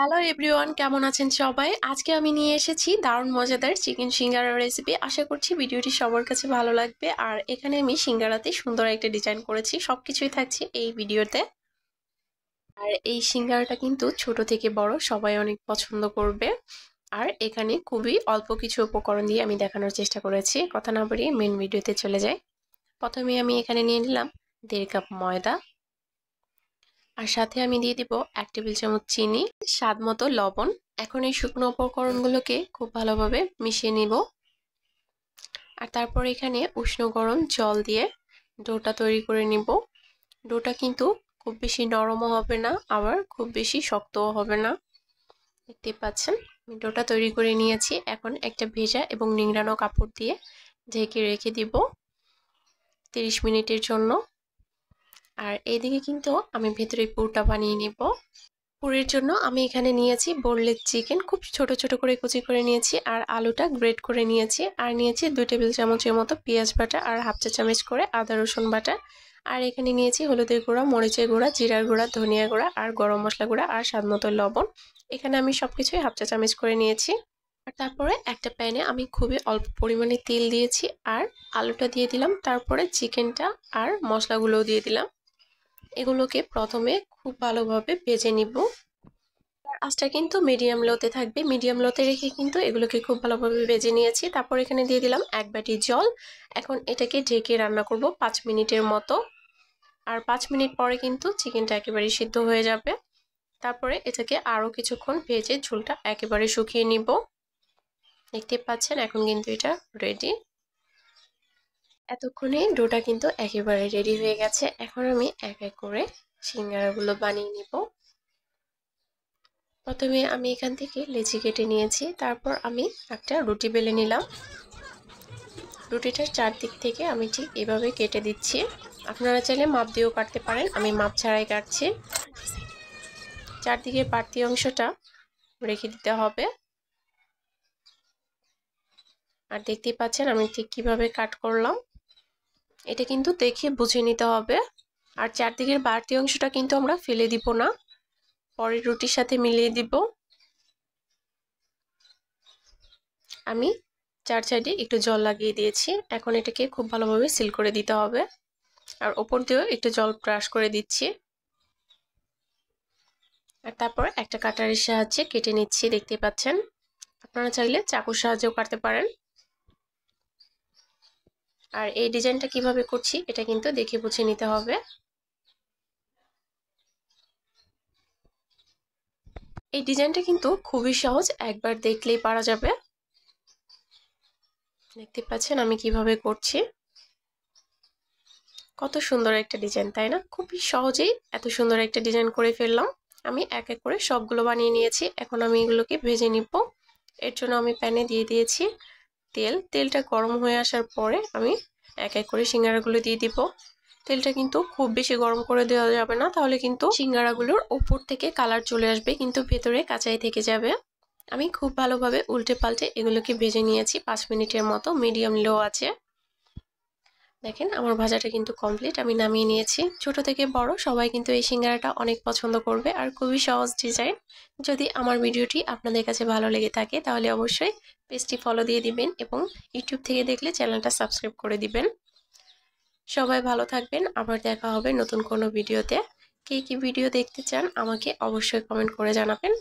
Hello everyone, কেমন আছেন সবাই? আজকে আমি নিয়ে এসেছি দারুণ মজাদার চিকেন সিঙ্গারা রেসিপি। আশা করছি ভিডিওটি সবার কাছে ভালো লাগবে। আর এখানে আমি সিঙ্গারাতে সুন্দর একটা ডিজাইন করেছি, সবকিছুই থাকছে এই ভিডিওতে। আর এই সিঙ্গারাটা কিন্তু ছোট থেকে বড় সবাই অনেক পছন্দ করবে। আর এখানে খুবই অল্প কিছু উপকরণ দিয়ে আমি দেখানোর চেষ্টা করেছি। কথা না বাড়িয়ে মেন ভিডিওতে চলে যাই। প্রথমে আমি এখানে নিয়ে নিলাম 1.5 কাপ ময়দা, আর সাথে আমি দিয়ে দিব 1 টেবিল চামচ চিনি, স্বাদ মতো লবণ। এখন এই শুকনো উপকরণগুলোকে খুব ভালোভাবে মিশিয়ে নিব। আর তারপর এখানে উষ্ণ গরম জল দিয়ে ডোটা তৈরি করে নিব। ডোটা কিন্তু খুব বেশি নরমও হবে না, আবার খুব বেশি শক্তও হবে না। দেখতে পাচ্ছেন আমি ডোটা তৈরি করে নিয়েছি। এখন একটা ভেজা এবং নিংড়ানো কাপড় দিয়ে ঢেকে রেখে দিব 30 মিনিটের জন্য। আর এইদিকে কিন্তু আমি ভেতরে পুরটা বানিয়ে নিব। পুরের জন্য আমি এখানে নিয়েছি বোনলেস চিকেন, খুব ছোট ছোট করে কুচি করে নিয়েছি। আর আলুটা গ্রেট করে নিয়েছি। আর নিয়েছি 2 টেবিল চামচের মতো পেঁয়াজ বাটা আর হাফ চা চামচ করে আদা রসুন বাটা। আর এখানে নিয়েছি হলুদের গুঁড়া, মরিচের গুঁড়া, জিরার গুঁড়া, ধনিয়া গুঁড়া আর গরম মশলা গুঁড়া আর স্বাদ মতো লবণ। এখানে আমি সবকিছুই হাফ চা চামচ করে নিয়েছি। আর তারপরে একটা প্যানে আমি খুবই অল্প পরিমাণে তেল দিয়েছি আর আলুটা দিয়ে দিলাম। তারপরে চিকেনটা আর মশলাগুলোও দিয়ে দিলাম। এগুলোকে প্রথমে খুব ভালোভাবে ভেজে নিব। আঁচটা কিন্তু মিডিয়াম লোতে থাকবে। মিডিয়াম লোতে রেখে কিন্তু এগুলোকে খুব ভালোভাবে ভেজে নিয়েছি। তারপর এখানে দিয়ে দিলাম 1 বাটি জল। এখন এটাকে ঢেকে রান্না করব 5 মিনিটের মতো। আর 5 মিনিট পরে কিন্তু চিকেনটা একেবারে সিদ্ধ হয়ে যাবে। তারপরে এটাকে আরো কিছুক্ষণ ভেজে ঝোলটা একেবারে শুকিয়ে নিব। দেখতে পাচ্ছেন এখন কিন্তু এটা রেডি। এতক্ষণে ডোটা কিন্তু একেবারে রেডি হয়ে গেছে। এখন আমি এক এক করে সিঙ্গারাগুলো বানিয়ে নিব। প্রথমে আমি এখান থেকে লেচি কেটে নিয়েছি। তারপর আমি একটা রুটি বেলে নিলাম। রুটিটার চারদিক থেকে আমি ঠিক এভাবে কেটে দিচ্ছি। আপনারা চাইলে মাপ দিয়েও কাটতে পারেন, আমি মাপ ছাড়াই কাটছি। চারদিকে বাড়তি অংশটা রেখে দিতে হবে। আর দেখতেই পাচ্ছেন আমি ঠিক কিভাবে কাট করলাম। এটা কিন্তু দেখে বুঝে নিতে হবে। আর চারদিকের বাড়তি অংশটা কিন্তু আমরা ফেলে দিব না, পরের রুটির সাথে মিলিয়ে দিব। আমি চার সাইডে একটু জল লাগিয়ে দিয়েছি। এখন এটাকে খুব ভালোভাবে সিল করে দিতে হবে। আর ওপর দিয়েও একটু জল ব্রাশ করে দিচ্ছি। আর তারপর একটা কাটারের সাহায্যে কেটে নিচ্ছি। দেখতে পাচ্ছেন আপনারা চাইলে চাকুর সাহায্যেও কাটতে পারেন। আর এই ডিজাইনটা কিভাবে করছি এটা কিন্তু দেখে বুঝে নিতে হবে। এই ডিজাইনটা কিন্তু খুবই সহজ, একবার দেখলেই পারা যাবে। দেখতে পাচ্ছেন আমি কিভাবে করছি। কত সুন্দর একটা ডিজাইন, তাই না? খুবই সহজেই এত সুন্দর একটা ডিজাইন করে ফেললাম। আমি এক এক করে সবগুলো বানিয়ে নিয়েছি। এখন আমি এগুলোকে ভেজে নিব। এর জন্য আমি প্যানে দিয়ে দিয়েছি তেল। তেলটা গরম হয়ে আসার পরে আমি এক এক করে সিঙ্গারাগুলো দিয়ে দিব। তেলটা কিন্তু খুব বেশি গরম করে দেওয়া যাবে না, তাহলে কিন্তু সিঙ্গারাগুলোর উপর থেকে কালার চলে আসবে কিন্তু ভেতরে কাঁচাই থেকে যাবে। আমি খুব ভালোভাবে উল্টে পাল্টে এগুলোকে ভেজে নিয়েছি 5 মিনিটের মতো মিডিয়াম লো আছে। দেখেন আমার ভাজাটা কিন্তু কমপ্লিট, আমি নামিয়ে নিয়েছি। ছোট থেকে বড় সবাই কিন্তু এই সিঙ্গারাটা অনেক পছন্দ করবে। আর খুবই সহজ ডিজাইন। যদি আমার ভিডিওটি আপনাদের কাছে ভালো লেগে থাকে তাহলে অবশ্যই পেজটি ফলো দিয়ে দিবেন এবং ইউটিউব থেকে দেখলে চ্যানেলটা সাবস্ক্রাইব করে দিবেন। সবাই ভালো থাকবেন, আবার দেখা হবে নতুন কোনো ভিডিওতে। কে কি ভিডিও দেখতে চান আমাকে অবশ্যই কমেন্ট করে জানাবেন।